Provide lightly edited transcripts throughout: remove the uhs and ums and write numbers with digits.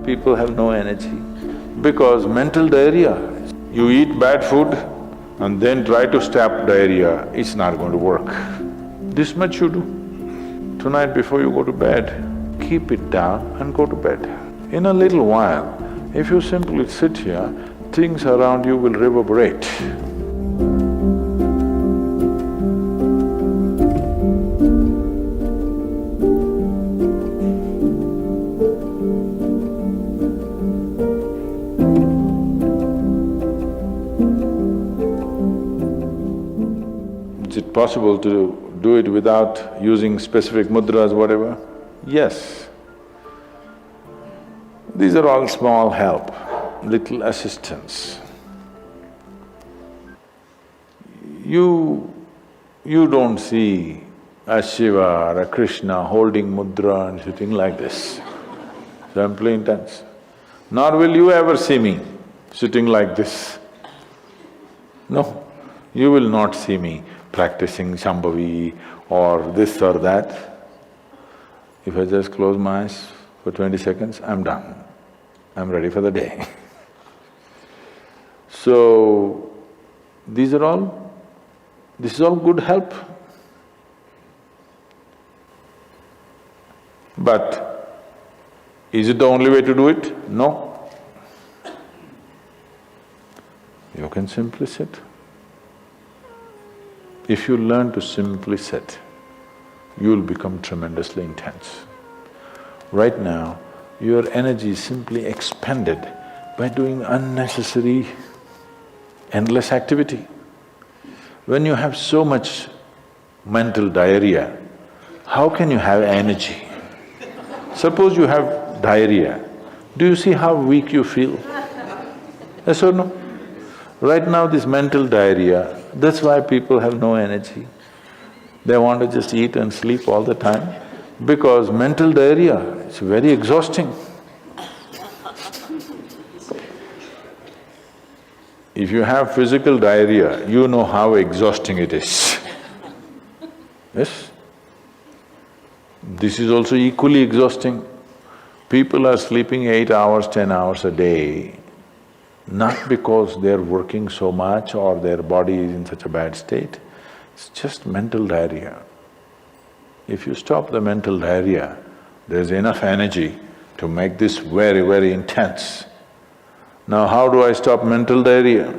people have no energy? Because mental diarrhea. You eat bad food and then try to stop diarrhea, it's not going to work. This much you do. Tonight before you go to bed, keep it down and go to bed. In a little while, if you simply sit here, things around you will reverberate. Is it possible to do it without using specific mudras, whatever? Yes. These are all small help, little assistance. You don't see a Shiva or a Krishna holding mudra and sitting like this, simply intense. Nor will you ever see me sitting like this. No, you will not see me practicing Shambhavi or this or that. If I just close my eyes for 20 seconds, I'm done. I'm ready for the day. So, this is all good help. But is it the only way to do it? No. You can simply sit. If you learn to simply sit, you'll become tremendously intense. Right now, your energy is simply expended by doing unnecessary, endless activity. When you have so much mental diarrhea, how can you have energy? Suppose you have diarrhea, do you see how weak you feel? Yes or no? Right now this mental diarrhea, that's why people have no energy. They want to just eat and sleep all the time because mental diarrhea is very exhausting. If you have physical diarrhea, you know how exhausting it is. Yes? This is also equally exhausting. People are sleeping 8 hours, 10 hours a day, not because they're working so much or their body is in such a bad state, it's just mental diarrhea. If you stop the mental diarrhea, there's enough energy to make this very, very intense. Now how do I stop mental diarrhea?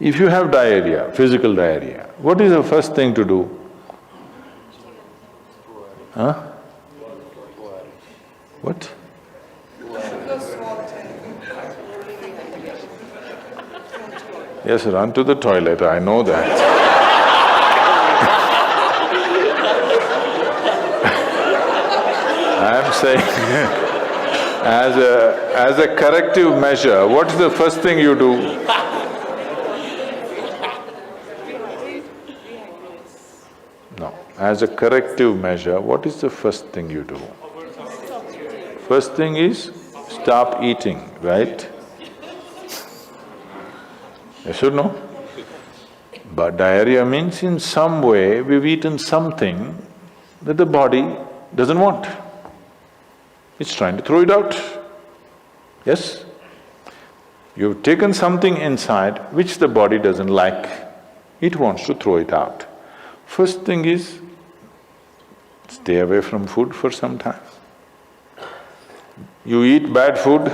If you have diarrhea, physical diarrhea, what is the first thing to do? Huh? What? Yes, run to the toilet, I know that. I'm saying as a corrective measure, what is the first thing you do? No, as a corrective measure, what is the first thing you do? First thing is stop eating, right? Yes or no? But diarrhea means in some way we've eaten something that the body doesn't want. It's trying to throw it out. Yes? You've taken something inside which the body doesn't like, it wants to throw it out. First thing is, stay away from food for some time. You eat bad food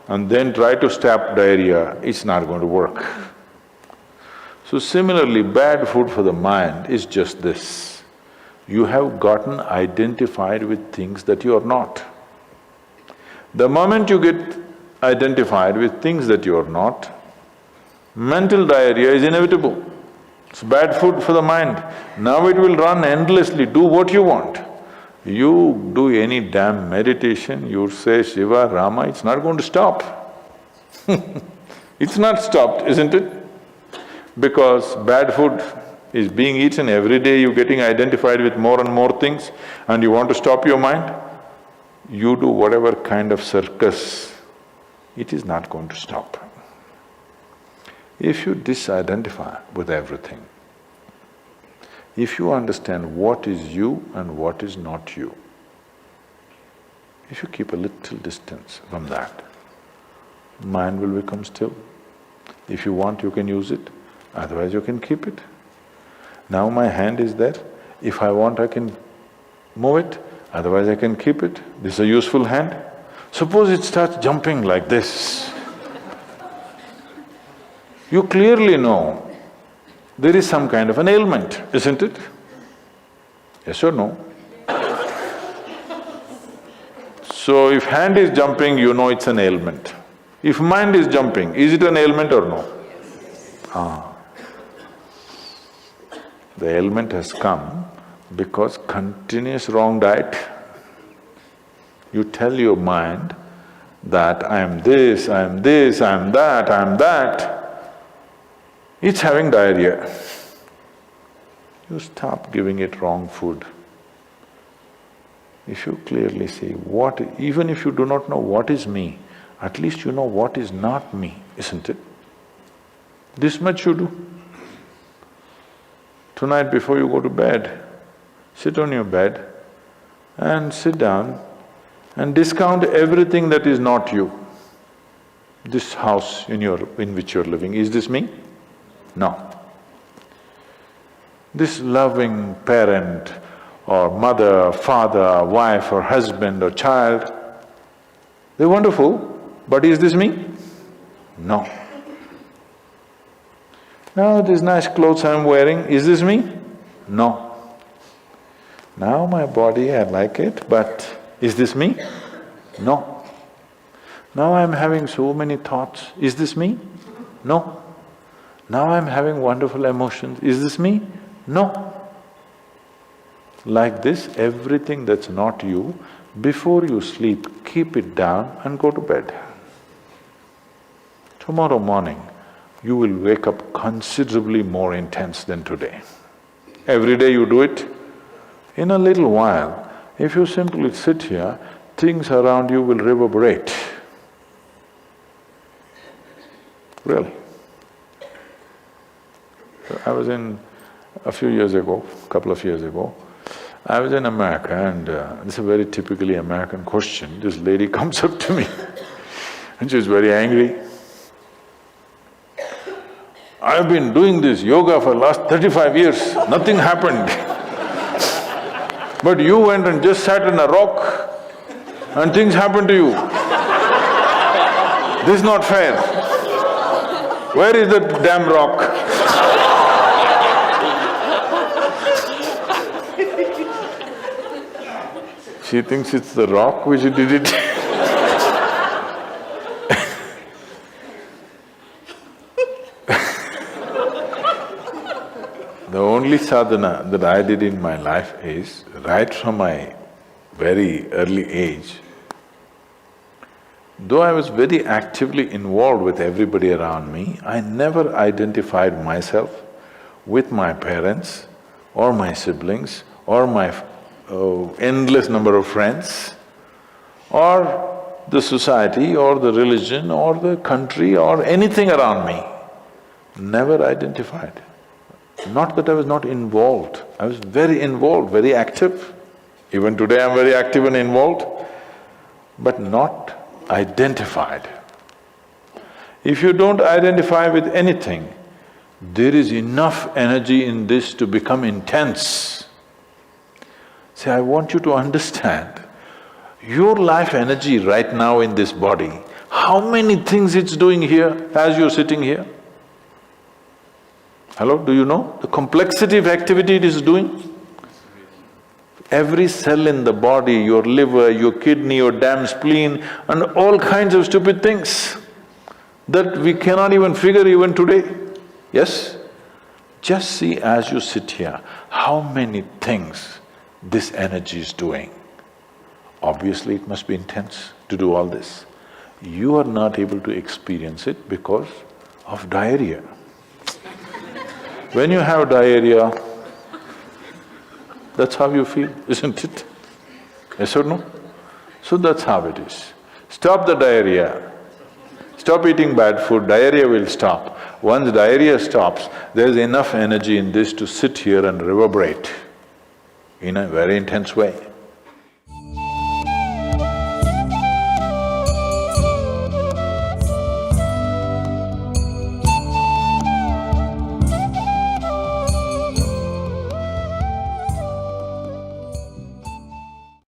and then try to stop diarrhea, it's not going to work. So similarly, bad food for the mind is just this. You have gotten identified with things that you are not. The moment you get identified with things that you are not, mental diarrhea is inevitable. It's bad food for the mind. Now it will run endlessly, do what you want. You do any damn meditation, you say Shiva, Rama, it's not going to stop. It's not stopped, isn't it? Because bad food is being eaten every day, you're getting identified with more and more things and you want to stop your mind, you do whatever kind of circus, it is not going to stop. If you disidentify with everything, if you understand what is you and what is not you, If you keep a little distance from that, mind will become still. If you want, you can use it, otherwise you can keep it. Now my hand is there, if I want I can move it, otherwise I can keep it. This is a useful hand. Suppose it starts jumping like this. You clearly know there is some kind of an ailment, isn't it? Yes or no? So if hand is jumping, you know it's an ailment. If mind is jumping, is it an ailment or no? The ailment has come because continuous wrong diet. You tell your mind that I am this, I am this, I am that, I am that. It's having diarrhea. You stop giving it wrong food. If you clearly see what… even if you do not know what is me, at least you know what is not me, isn't it? This much you do. Tonight before you go to bed, sit on your bed and sit down and discount everything that is not you. This house in which you're living, is this me? No. This loving parent or mother, father, wife or husband or child, they're wonderful, but is this me? No. Now these nice clothes I'm wearing, is this me? No. Now my body, I like it, but is this me? No. Now I'm having so many thoughts, is this me? No. Now I'm having wonderful emotions, is this me? No. Like this, everything that's not you, before you sleep, keep it down and go to bed. Tomorrow morning, you will wake up considerably more intense than today. Every day you do it. In a little while, if you simply sit here, things around you will reverberate. Really. I was in… a few years ago, couple of years ago, I was in America and this is a very typically American question. This lady comes up to me and she's very angry. I've been doing this yoga for last 35 years, nothing happened. But you went and just sat on a rock and things happened to you. This is not fair. Where is that damn rock? She thinks it's the rock which did it. The only sadhana that I did in my life is, right from my very early age, though I was very actively involved with everybody around me, I never identified myself with my parents or my siblings or my endless number of friends or the society or the religion or the country or anything around me. Never identified. Not that I was not involved, I was very involved, very active. Even today I'm very active and involved, but not identified. If you don't identify with anything, there is enough energy in this to become intense. See, I want you to understand, your life energy right now in this body, how many things it's doing here as you're sitting here? Hello, do you know the complexity of activity it is doing? Every cell in the body, your liver, your kidney, your damn spleen and all kinds of stupid things that we cannot even figure even today. Yes? Just see as you sit here, how many things this energy is doing. Obviously it must be intense to do all this. You are not able to experience it because of diarrhea. When you have diarrhea, that's how you feel, isn't it? Yes or no? So that's how it is. Stop the diarrhea. Stop eating bad food, diarrhea will stop. Once diarrhea stops, there's enough energy in this to sit here and reverberate in a very intense way.